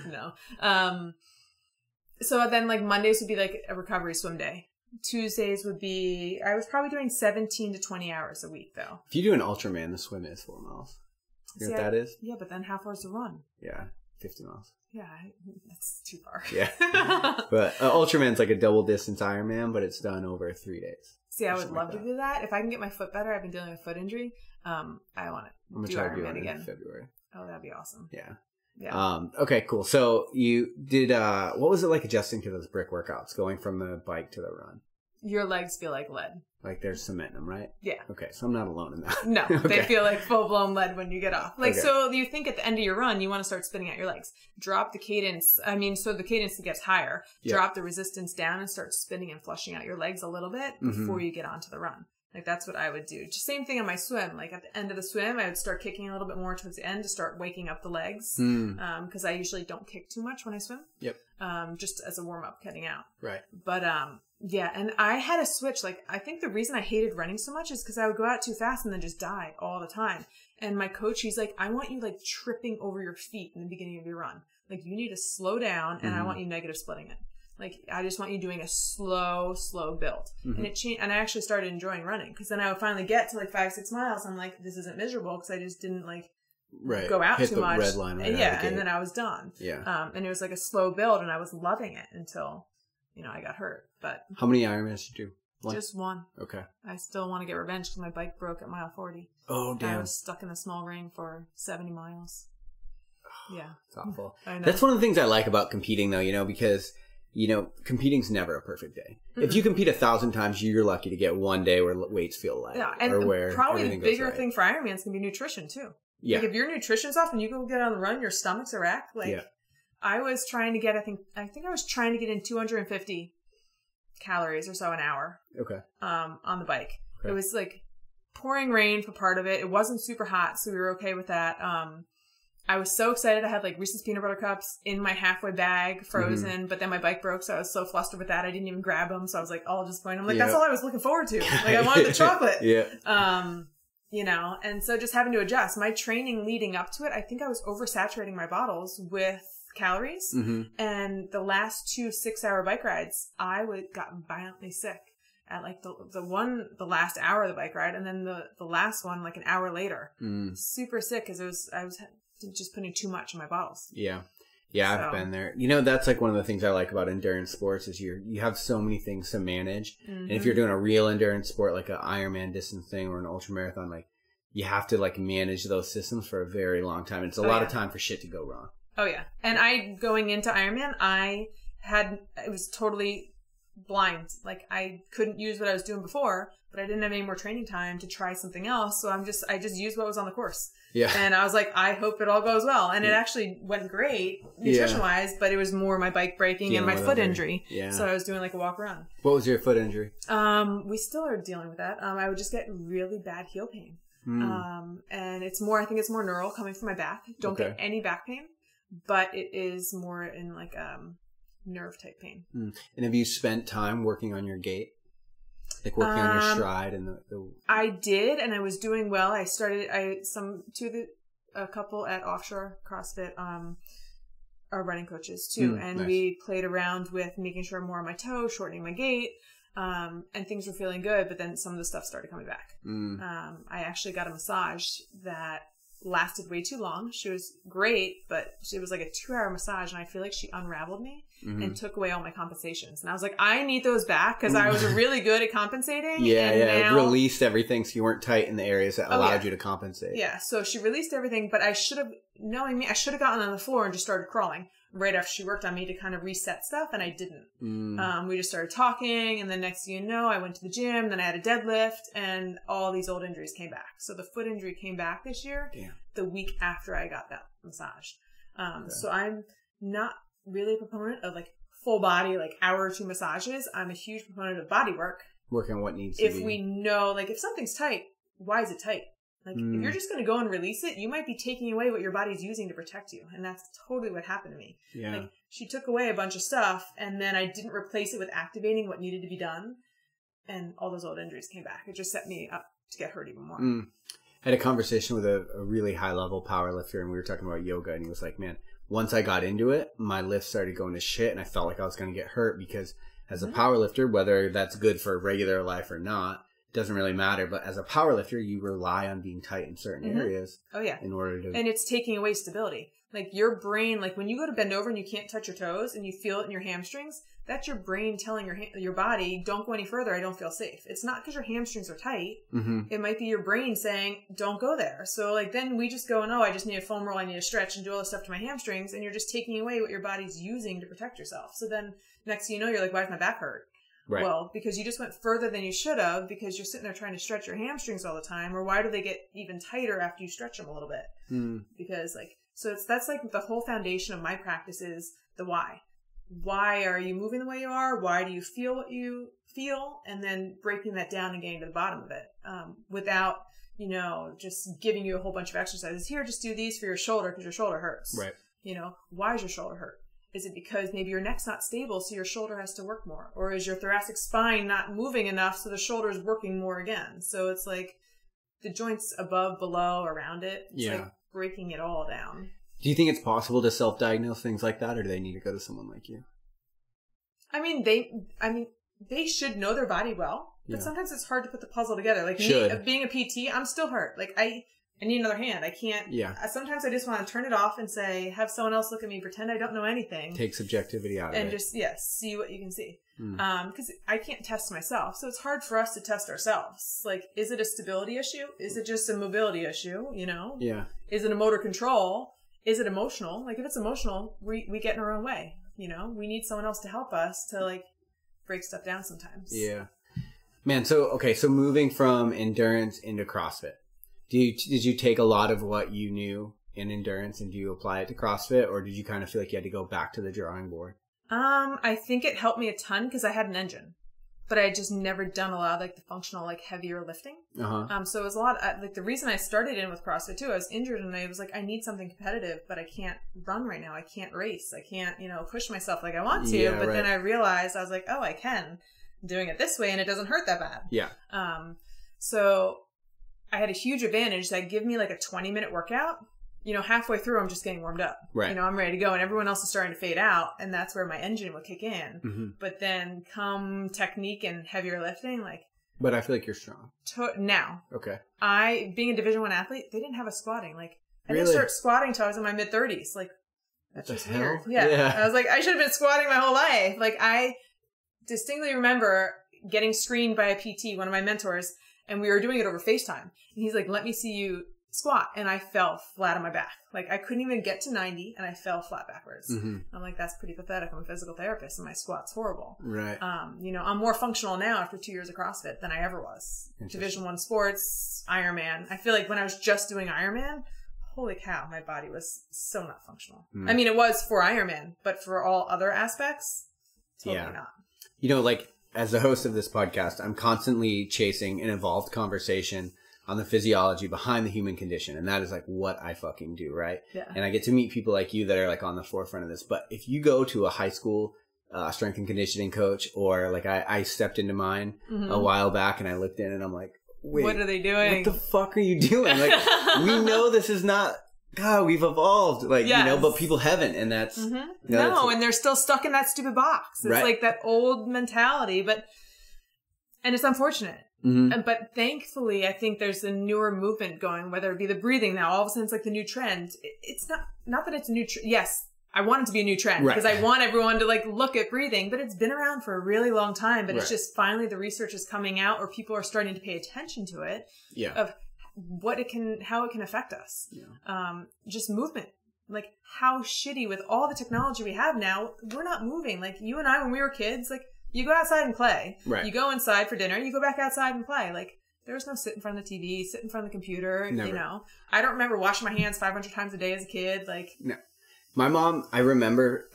No. So then like Mondays would be like a recovery swim day. Tuesdays would be, I was probably doing 17 to 20 hours a week though. If you do an Ultraman, the swim is 4 miles. You know what that is? Yeah, but then how far is the run? Yeah, 50 miles. Yeah, that's too far. Yeah. But Ultraman's like a double distance Ironman, but it's done over 3 days. See, I would love to do that. If I can get my foot better, I've been dealing with a foot injury. I want to do Ironman again. In February. Oh, that'd be awesome. Yeah. Yeah. Okay, cool. So you did, what was it like adjusting to those brick workouts, going from the bike to the run? Your legs feel like lead. Like there's cement in them, right? Yeah. Okay, so I'm not alone in that. No, they feel like full-blown lead when you get off. Like, so you think at the end of your run, you want to start spinning out your legs. Drop the cadence. I mean, so the cadence gets higher. Yeah. Drop the resistance down and start spinning and flushing out your legs a little bit before you get onto the run. Like, that's what I would do. Just same thing on my swim. Like, at the end of the swim, I would start kicking a little bit more towards the end to start waking up the legs. Because I usually don't kick too much when I swim. Yep. Just as a warm-up, cutting out. Right. But, yeah, and I had a switch. Like, I think the reason I hated running so much is because I would go out too fast and then just die all the time. And my coach, he's like, I want you, like, tripping over your feet in the beginning of your run. Like, you need to slow down, and I want you negative splitting it. Like, I just want you doing a slow build. And it changed, and I actually started enjoying running, because then I would finally get to, like, 5-6 miles. I'm like, this isn't miserable, because I just didn't, like, go out too much. Red line right out of the gate. And then I was done. Yeah. And it was, like, a slow build, and I was loving it until... I got hurt, but... How many Ironmans did you do? One? Just one. Okay. I still want to get revenge because my bike broke at mile 40. Oh, damn. I was stuck in a small ring for 70 miles. Yeah. It's awful. I know. That's one of the things I like about competing, though, because, competing's never a perfect day. If you compete 1,000 times, you're lucky to get one day where weights feel light. Yeah, and or where probably the bigger thing for Ironman is going to be nutrition, too. Yeah. Like, if your nutrition's off and you go get on the run, your stomach's a wreck. Like... Yeah. I was trying to get, I think I was trying to get in 250 calories or so an hour. Okay. On the bike. Okay. It was like pouring rain for part of it. It wasn't super hot, so we were okay with that. I was so excited. I had like Reese's peanut butter cups in my halfway bag, frozen, but then my bike broke, so I was so flustered with that. I didn't even grab them, so I was like all disappointed. I'm like, that's all I was looking forward to. Like, I wanted the chocolate. Yeah. And so just having to adjust. My training leading up to it, I think I was oversaturating my bottles with calories, and the last 2 6-hour bike rides I got violently sick, at like the last hour of the bike ride, and then the last one like an hour later. Super sick because I was just putting too much in my bottles. Yeah, I've been there. You know, that's like one of the things I like about endurance sports is you have so many things to manage, and if you're doing a real endurance sport like an Ironman distance thing or an ultra marathon, like you have to like manage those systems for a very long time. It's a lot of time for shit to go wrong. Oh yeah, and going into Ironman, it was totally blind. Like I couldn't use what I was doing before, but I didn't have any more training time to try something else. So I just used what was on the course. Yeah. And I was like, I hope it all goes well. And it actually went great nutrition wise, but it was more my bike breaking and my foot injury. Yeah. So I was doing like a walk around. What was your foot injury? We still are dealing with that. I would just get really bad heel pain. And I think it's more neural coming from my back. Don't get any back pain, but it is more in like, nerve type pain. And have you spent time working on your gait? Like working on your stride and the I did, and I was doing well. I started a couple at Offshore CrossFit are running coaches too. And we played around with making sure I'm more on my toes, shortening my gait. And things were feeling good, but then some of the stuff started coming back. I actually got a massage that lasted way too long. She was great, but it was like a 2-hour massage, and I feel like she unraveled me and took away all my compensations. And I was like, I need those back because I was really good at compensating. Now, released everything so you weren't tight in the areas that allowed you to compensate. Yeah, so she released everything, but I should have gotten on the floor and just started crawling right after she worked on me to kind of reset stuff, and I didn't. We just started talking, and then next thing you know, I went to the gym, then I had a deadlift, and all these old injuries came back. So the foot injury came back this year, the week after I got that massage. So I'm not really a proponent of like full body, like hour or 2 massages. I'm a huge proponent of body work. Working on what needs to be. If we know, like if something's tight, why is it tight? Like, if you're just going to go and release it, you might be taking away what your body's using to protect you. And that's totally what happened to me. Yeah. Like, she took away a bunch of stuff, and then I didn't replace it with activating what needed to be done. And all those old injuries came back. It just set me up to get hurt even more. I had a conversation with a really high-level powerlifter, and we were talking about yoga, and he was like, man, once I got into it, my lifts started going to shit, and I felt like I was going to get hurt because as a powerlifter, whether that's good for regular life or not, doesn't really matter, but as a powerlifter, you rely on being tight in certain areas. Oh yeah, in order to, and it's taking away stability. Like your brain, like when you go to bend over and you can't touch your toes and you feel it in your hamstrings, that's your brain telling your body, don't go any further. I don't feel safe. It's not because your hamstrings are tight. It might be your brain saying, don't go there. So like then we just go, no, I just need a foam roll. I need to stretch and do all this stuff to my hamstrings, and you're just taking away what your body's using to protect yourself. So then next thing you know, you're like, why does my back hurt? Right. Well, because you just went further than you should have because you're sitting there trying to stretch your hamstrings all the time. Or why do they get even tighter after you stretch them a little bit? Because like, so that's like the whole foundation of my practice is the why. Why are you moving the way you are? Why do you feel what you feel? And then breaking that down and getting to the bottom of it without, just giving you a whole bunch of exercises. Here, just do these for your shoulder because your shoulder hurts. Right. Why is your shoulder hurt? Is it because maybe your neck's not stable, so your shoulder has to work more? Or is your thoracic spine not moving enough, so the shoulder is working more again? So it's like the joints above, below, around it. It's like breaking it all down. Do you think it's possible to self-diagnose things like that, or do they need to go to someone like you? They should know their body well, but sometimes it's hard to put the puzzle together. Like me, being a PT, I'm still hurt. Like I need another hand. I can't. Yeah. Sometimes I just want to turn it off and say, have someone else look at me, pretend I don't know anything. Take subjectivity out of it. And just, see what you can see. Because I can't test myself. So it's hard for us to test ourselves. Like, is it a stability issue? Is it just a mobility issue? Yeah. Is it a motor control? Is it emotional? Like, if it's emotional, we get in our own way. We need someone else to help us to, like, break stuff down sometimes. Yeah. Man, so moving from endurance into CrossFit. Did you take a lot of what you knew in endurance and do you apply it to CrossFit, or did you kind of feel like you had to go back to the drawing board? I think it helped me a ton because I had an engine, but I had just never done a lot of like the functional, like heavier lifting. So it was a lot, like the reason I started in with CrossFit too, I was injured and I was like, I need something competitive, but I can't run right now. I can't race. I can't, push myself like I want to. But then I realized I was like, oh, I can. I'm doing it this way and it doesn't hurt that bad. Yeah. So I had a huge advantage that gave me like a 20-minute workout you know, halfway through, I'm just getting warmed up. Right. You know, I'm ready to go, and everyone else is starting to fade out, and that's where my engine would kick in. Mm-hmm. But then come technique and heavier lifting, like. But I feel like you're strong. Now. Okay. Being a Division I athlete, they didn't have a squatting. Like, I really? didn't start squatting till I was in my mid-30s. Like, that's just weird. Yeah. I was like, I should have been squatting my whole life. Like, I distinctly remember getting screened by a PT, one of my mentors, and we were doing it over FaceTime. And he's like, let me see you squat. And I fell flat on my back. Like, I couldn't even get to 90, and I fell flat backwards. Mm-hmm. I'm like, that's pretty pathetic. I'm a physical therapist, and my squat's horrible. Right. You know, I'm more functional now after 2 years of CrossFit than I ever was. Division I sports, Ironman. I feel like when I was just doing Ironman, holy cow, my body was so not functional. I mean, it was for Ironman, but for all other aspects, totally not. You know, like, as the host of this podcast, I'm constantly chasing an evolved conversation on the physiology behind the human condition. And that is like what I fucking do, right? Yeah. And I get to meet people like you that are like on the forefront of this. But if you go to a high school strength and conditioning coach, or like I stepped into mine a while back and I looked in and I'm like, wait, what are they doing? What the fuck are you doing? Like, we know this is not, God, we've evolved, like, you know, but people haven't. And that's, you know, no, and they're still stuck in that stupid box. It's like that old mentality, and it's unfortunate. But thankfully, I think there's a newer movement going, whether it be the breathing now. All of a sudden, it's like the new trend. It's not that it's a new trend. Yes, I want it to be a new trend because I want everyone to like look at breathing, but it's been around for a really long time. But it's just finally the research is coming out, or people are starting to pay attention to it. Yeah. Of how it can affect us. Yeah. Just movement. Like, how shitty with all the technology we have now, we're not moving. Like, you and I, when we were kids, like, you go outside and play. Right. You go inside for dinner. You go back outside and play. Like, there was no sit in front of the TV, sit in front of the computer. Never. You know, I don't remember washing my hands 500 times a day as a kid. Like, no. My mom, I remember,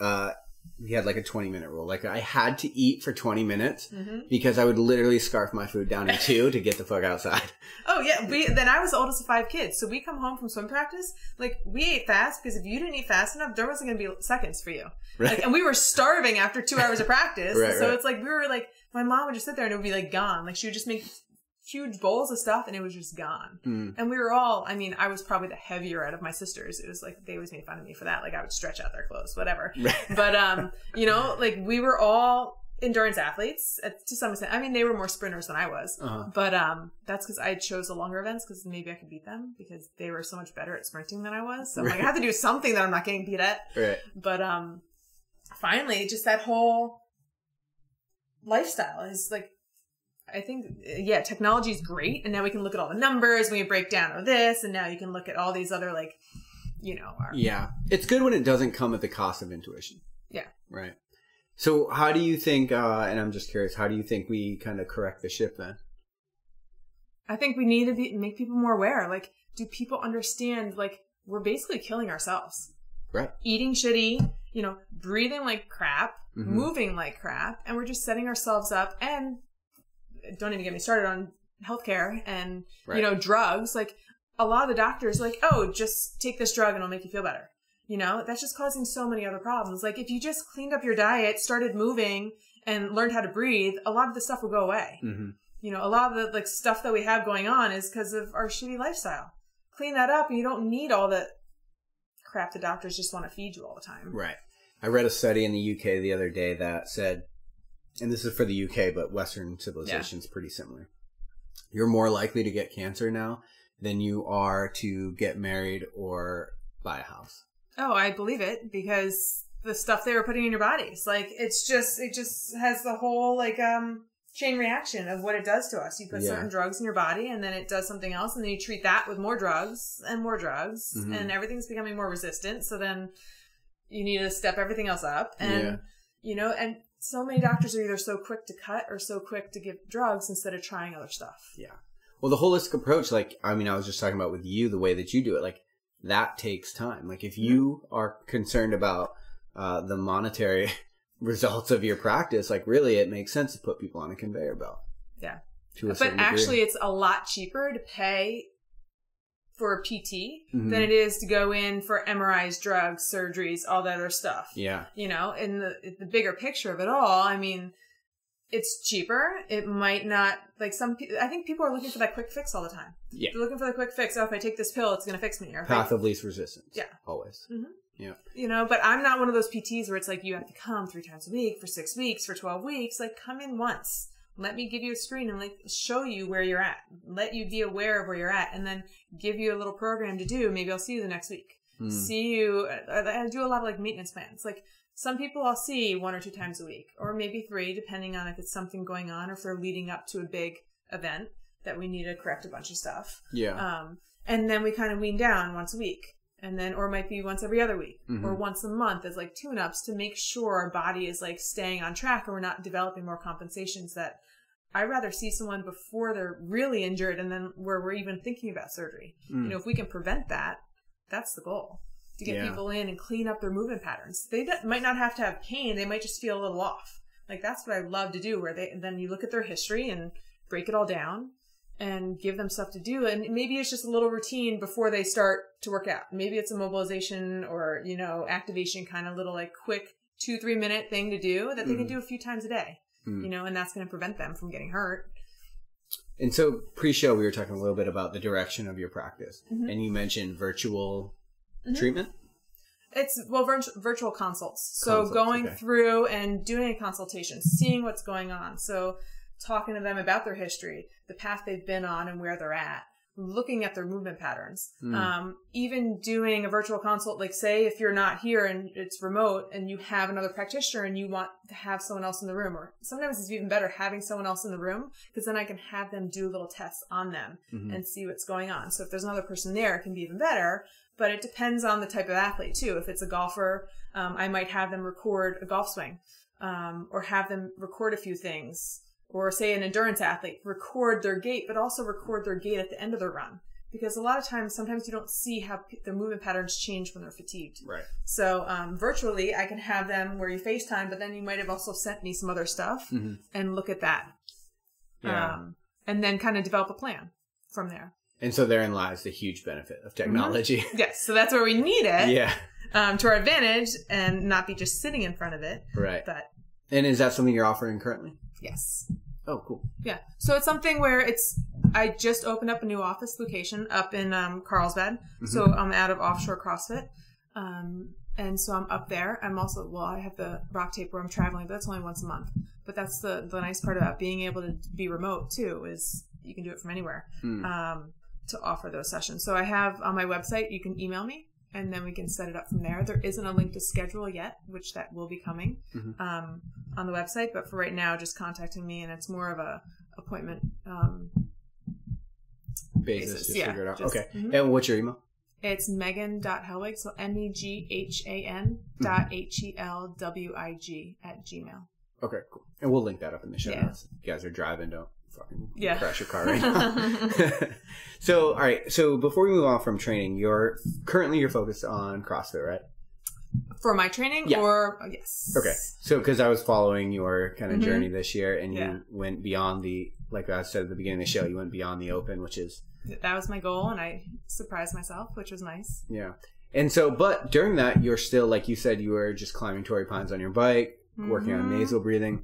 we had like a 20-minute rule. Like, I had to eat for 20 minutes because I would literally scarf my food down in 2 to get the fuck outside. Oh yeah. Then I was the oldest of 5 kids. So we come home from swim practice. Like, we ate fast because if you didn't eat fast enough, there wasn't going to be seconds for you. Right. Like, and we were starving after 2 hours of practice. So it's like, we were like, my mom would just sit there and it would be like gone. Like, she would just make huge bowls of stuff and it was just gone. And we were all, I mean, I was probably the heavier out of my sisters. It was like, they always made fun of me for that. Like, I would stretch out their clothes, whatever. But, you know, like, we were all endurance athletes to some extent. I mean, they were more sprinters than I was, but, that's because I chose the longer events because maybe I could beat them because they were so much better at sprinting than I was. So I'm like, I have to do something that I'm not getting beat at. But, finally, just that whole lifestyle is like, I think, yeah, technology is great. And now we can look at all the numbers. We can break down this. And now you can look at all these other, like, you know. Yeah. It's good when it doesn't come at the cost of intuition. Yeah. Right. So how do you think, and I'm just curious, how do you think we kind of correct the ship then? I think we need to make people more aware. Like, do people understand, like, we're basically killing ourselves. Right. Eating shitty, you know, breathing like crap, moving like crap. And we're just setting ourselves up, and don't even get me started on healthcare and, you know, drugs. Like, a lot of the doctors like, oh, just take this drug and it'll make you feel better. You know, that's just causing so many other problems. Like, if you just cleaned up your diet, started moving and learned how to breathe, a lot of the stuff will go away. You know, a lot of the like stuff that we have going on is because of our shitty lifestyle. Clean that up and you don't need all the crap the doctors just want to feed you all the time. Right. I read a study in the UK the other day that said, and this is for the UK, but Western civilization is pretty similar. You're more likely to get cancer now than you are to get married or buy a house. Oh, I believe it, because the stuff they were putting in your bodies, like, it just has the whole, like, chain reaction of what it does to us. You put certain drugs in your body and then it does something else, and then you treat that with more drugs and and everything's becoming more resistant. So then you need to step everything else up. And, you know, and so many doctors are either so quick to cut or so quick to give drugs instead of trying other stuff. Yeah. Well, the holistic approach, like, I mean, I was just talking about with you, the way that you do it, like, that takes time. Like, if you are concerned about the monetary results of your practice, like, really, it makes sense to put people on a conveyor belt. Yeah. But actually, it's a lot cheaper to pay for a PT than it is to go in for MRIs, drugs, surgeries, all that other stuff. Yeah. You know, in the bigger picture of it all, I mean, it's cheaper. It might not, like I think people are looking for that quick fix all the time. Yeah. They're looking for the quick fix. Oh, if I take this pill, it's going to fix me. Or path of least resistance. Yeah. Always. Mm-hmm. Yeah. You know, but I'm not one of those PTs where it's like, you have to come 3 times a week for 6 weeks, for 12 weeks. Like, come in once. Let me give you a screen and like show you where you're at. Let you be aware of where you're at, and then give you a little program to do. Maybe I'll see you the next week. See you. I do a lot of like maintenance plans. Like, some people I'll see 1 or 2 times a week, or maybe 3, depending on if it's something going on or if they're leading up to a big event that we need to correct a bunch of stuff. Yeah. And then we kind of wean down once a week, and then, or it might be once every other week, or once a month as like tune-ups to make sure our body is like staying on track, or we're not developing more compensations. That I'd rather see someone before they're really injured, and then where we're even thinking about surgery. You know, if we can prevent that, that's the goal. To get people in and clean up their movement patterns. They might not have to have pain. They might just feel a little off. Like, that's what I love to do, where then you look at their history and break it all down and give them stuff to do. And maybe it's just a little routine before they start to work out. Maybe it's a mobilization or, you know, activation kind of little like quick 2-3 minute thing to do that they can do a few times a day, you know, and that's going to prevent them from getting hurt. And so pre-show, we were talking a little bit about the direction of your practice, and you mentioned virtual treatment? It's, well, virtual consults. So going through and doing a consultation, seeing what's going on. So talking to them about their history, the path they've been on and where they're at, looking at their movement patterns. Even doing a virtual consult, like say if you're not here and it's remote and you have another practitioner and you want to have someone else in the room, or sometimes it's even better having someone else in the room, because then I can have them do little tests on them and see what's going on. So if there's another person there, it can be even better. But it depends on the type of athlete too. If it's a golfer, I might have them record a golf swing, or have them record a few things, or say an endurance athlete, record their gait, but also record their gait at the end of their run. Because a lot of times, sometimes you don't see how their movement patterns change when they're fatigued. Right. So virtually, I can have them where you FaceTime, but then you might have also sent me some other stuff and look at that. Yeah. And then kind of develop a plan from there. And so therein lies the huge benefit of technology. Yes, so that's where we need it. Yeah. To our advantage, and not be just sitting in front of it. Right. And is that something you're offering currently? Yes. Oh, cool. Yeah. So it's something where I just opened up a new office location up in Carlsbad. So I'm out of offshore CrossFit. And so I'm up there. I'm also, I have the RockTape where I'm traveling, but that's only once a month. But that's the nice part about being able to be remote too, is you can do it from anywhere. To offer those sessions. So I have on my website, you can email me and then we can set it up from there. There isn't a link to schedule yet, which that will be coming on the website. But for right now, just contacting me, and it's more of a appointment basis. Just figure it out. Okay. And what's your email? It's Meghan.Helwig. So MEGHAN .HELWIG @gmail. Okay, cool. And we'll link that up in the show notes. If you guys are driving, don't fucking crash your car right now. So, all right. So before we move on from training, you're focused on CrossFit, right? For my training? Or yes. Okay. So, because I was following your kind of journey this year, and you went beyond like I said at the beginning of the show, you went beyond the open, which is... That was my goal, and I surprised myself, which was nice. Yeah. And so, but during that, you're still, like you said, you were just climbing Torrey Pines on your bike, working on nasal breathing.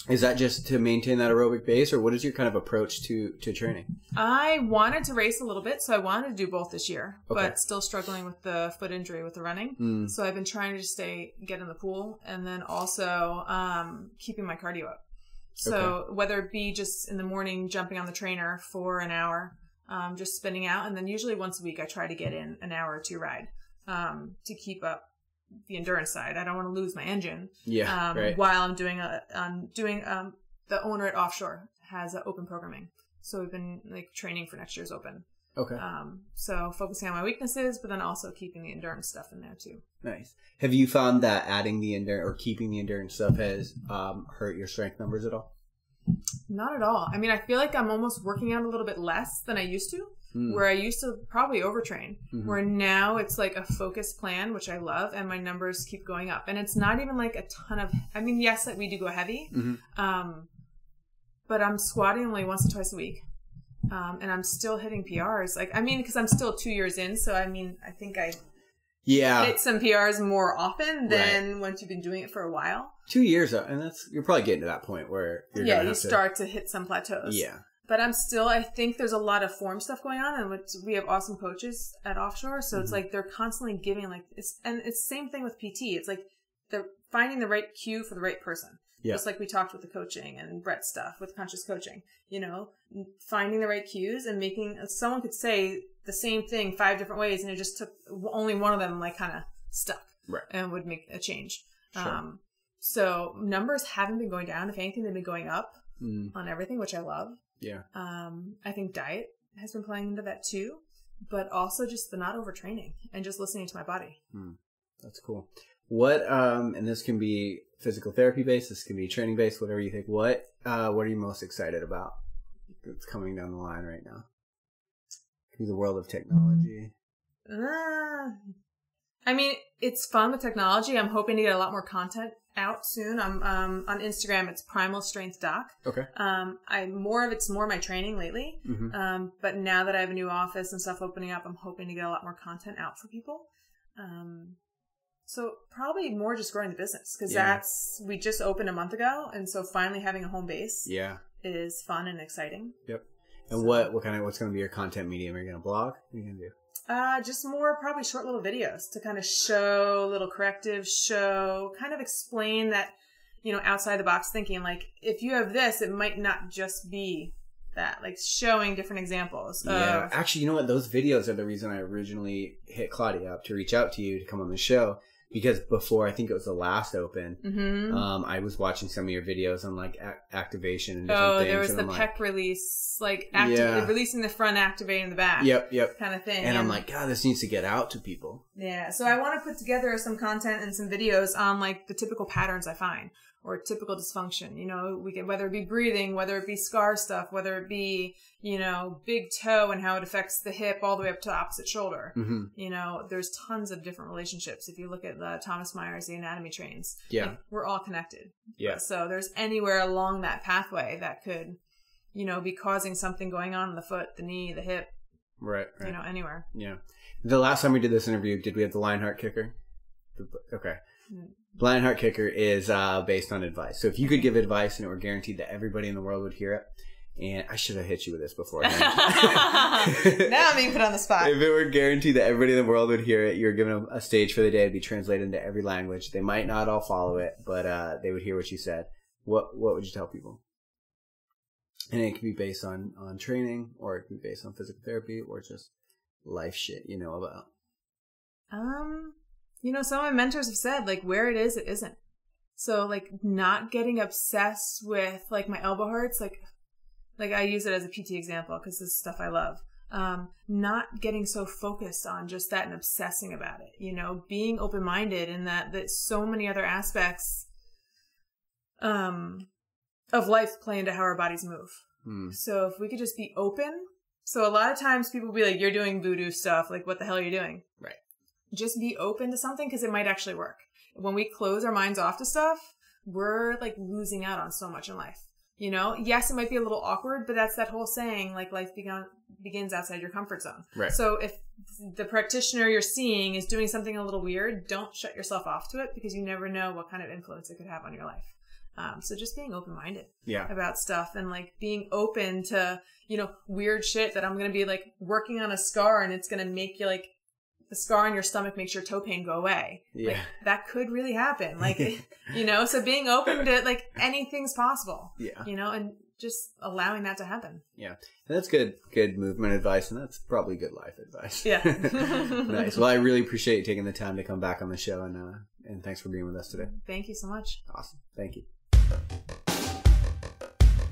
Is that just to maintain that aerobic base, or what is your kind of approach to training? I wanted to race a little bit, so I wanted to do both this year, but still struggling with the foot injury with the running. So I've been trying to just get in the pool, and then also keeping my cardio up. So whether it be just in the morning jumping on the trainer for an hour, just spinning out, and then usually once a week I try to get in an hour or two ride to keep up the endurance side. I don't want to lose my engine. While I'm doing the owner at Offshore has open programming, so we've been training for next year's open. So focusing on my weaknesses, but then also keeping the endurance stuff in there too. Nice. Have you found that adding the endurance or keeping the endurance stuff has hurt your strength numbers at all? Not at all. I mean, I feel like I'm almost working out a little bit less than I used to. Where I used to probably overtrain, where now it's like a focused plan, which I love, and my numbers keep going up. And it's not even like a ton of, I mean, yes, we do go heavy, but I'm squatting only once or twice a week. And I'm still hitting PRs. Because I'm still 2 years in. So, I mean, I think I hit some PRs more often than once you've been doing it for a while. 2 years, and you're probably getting to that point where you start to hit some plateaus. Yeah. But I think there's a lot of form stuff going on, and we have awesome coaches at Offshore, so it's like they're constantly giving it's the same thing with PT. It's like they're finding the right cue for the right person. Yeah. Just like we talked with the coaching and Brett's stuff with conscious coaching, finding the right cues and someone could say the same thing 5 different ways, and it just took only one of them kind of stuck and would make a change. Sure. So numbers haven't been going down. If anything, they've been going up on everything, which I love. Yeah. I think diet has been playing into that too, but also just the not overtraining and just listening to my body. That's cool. What, and this can be physical therapy based, this can be training based, whatever you think. What are you most excited about that's coming down the line right now? It can be the world of technology. I mean, it's fun with technology. I'm hoping to get a lot more content out soon. I'm on Instagram. It's Primal Strength Doc. Okay. It's more my training lately. But now that I have a new office and stuff opening up, I'm hoping to get a lot more content out for people. So probably more just growing the business because we just opened a month ago, and so finally having a home base is fun and exciting. Yep. And what's going to be your content medium? Are you going to blog? What are you going to do? Just more probably short little videos to kind of show little correctives, kind of explain that, outside the box thinking, like, if you have this, it might not just be that, like showing different examples. Yeah. Actually, you know what? Those videos are the reason I originally hit Claudia up to reach out to you to come on the show. Because before, I think it was the last Open, I was watching some of your videos on like activation and different things. Oh, there was the pec release, releasing the front, activating the back. Yep. Kind of thing. And I'm like, God, this needs to get out to people. Yeah. So I want to put together some content and some videos on like the typical patterns I find or typical dysfunction. Whether it be breathing, whether it be scar stuff, whether it be, big toe and how it affects the hip all the way up to the opposite shoulder. There's tons of different relationships. If you look at Thomas Myers, the anatomy trains, we're all connected. Yeah. So there's anywhere along that pathway that could, be causing something going on in the foot, the knee, the hip. Right. Anywhere. Yeah. The last time we did this interview, did we have the Lionheart kicker? Okay. Lionheart kicker is based on advice. So if you could give advice and it were guaranteed that everybody in the world would hear it, and I should have hit you with this before. Now I'm being put on the spot. If it were guaranteed that everybody in the world would hear it, you're given them a stage for the day to be translated into every language. They might not all follow it, but they would hear what you said. What would you tell people? And it could be based on training, or it could be based on physical therapy, or just life shit you know about. Some of my mentors have said, like, where it is, it isn't. So, like, not getting obsessed with, like, my elbow hurts, like I use it as a PT example because this is stuff I love. Not getting so focused on just that and obsessing about it, being open-minded in that so many other aspects of life play into how our bodies move. So if we could just be open. So a lot of times people will be like, you're doing voodoo stuff. Like, what the hell are you doing? Right. Just be open to something because it might actually work. When we close our minds off to stuff, we're like losing out on so much in life. Yes, it might be a little awkward, but that's that whole saying, like, life begins outside your comfort zone. Right. So if the practitioner you're seeing is doing something a little weird, don't shut yourself off to it because you never know what kind of influence it could have on your life. So just being open-minded about stuff and like being open to, weird shit that I'm going to be like working on a scar and it's going to make you like the scar on your stomach makes your toe pain go away. Yeah. Like that could really happen. Like, so being open to like anything's possible, and just allowing that to happen. Yeah. And that's good movement advice. And that's probably good life advice. Yeah. Nice. Well, I really appreciate you taking the time to come back on the show and thanks for being with us today. Thank you so much. Awesome. Thank you.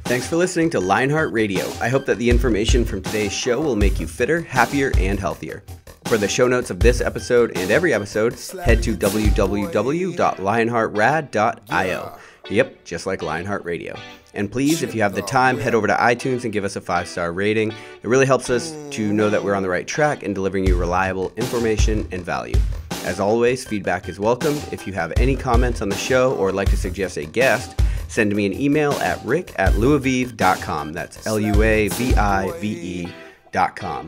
Thanks for listening to Lionheart Radio. I hope that the information from today's show will make you fitter, happier, and healthier. For the show notes of this episode and every episode, head to www.lionheartrad.io. Yep, just like Lionheart Radio. And please, if you have the time, head over to iTunes and give us a 5-star rating. It really helps us to know that we're on the right track in delivering you reliable information and value. As always, feedback is welcomed. If you have any comments on the show or would like to suggest a guest, send me an email at rick@luavive.com. That's LUAVIVE.com.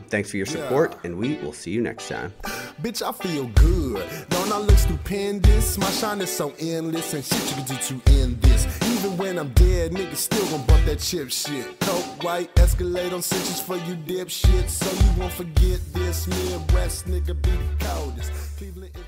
Thanks for your support, and we will see you next time. Bitch, I feel good. Don't I look stupendous? My shine is so endless, and shit you can do to end this. Even when I'm dead, niggas still gon' bump that chip shit. Coke, white, Escalade on cinches for you dipshit. So you won't forget this. Midwest nigga be the coldest. Cleveland is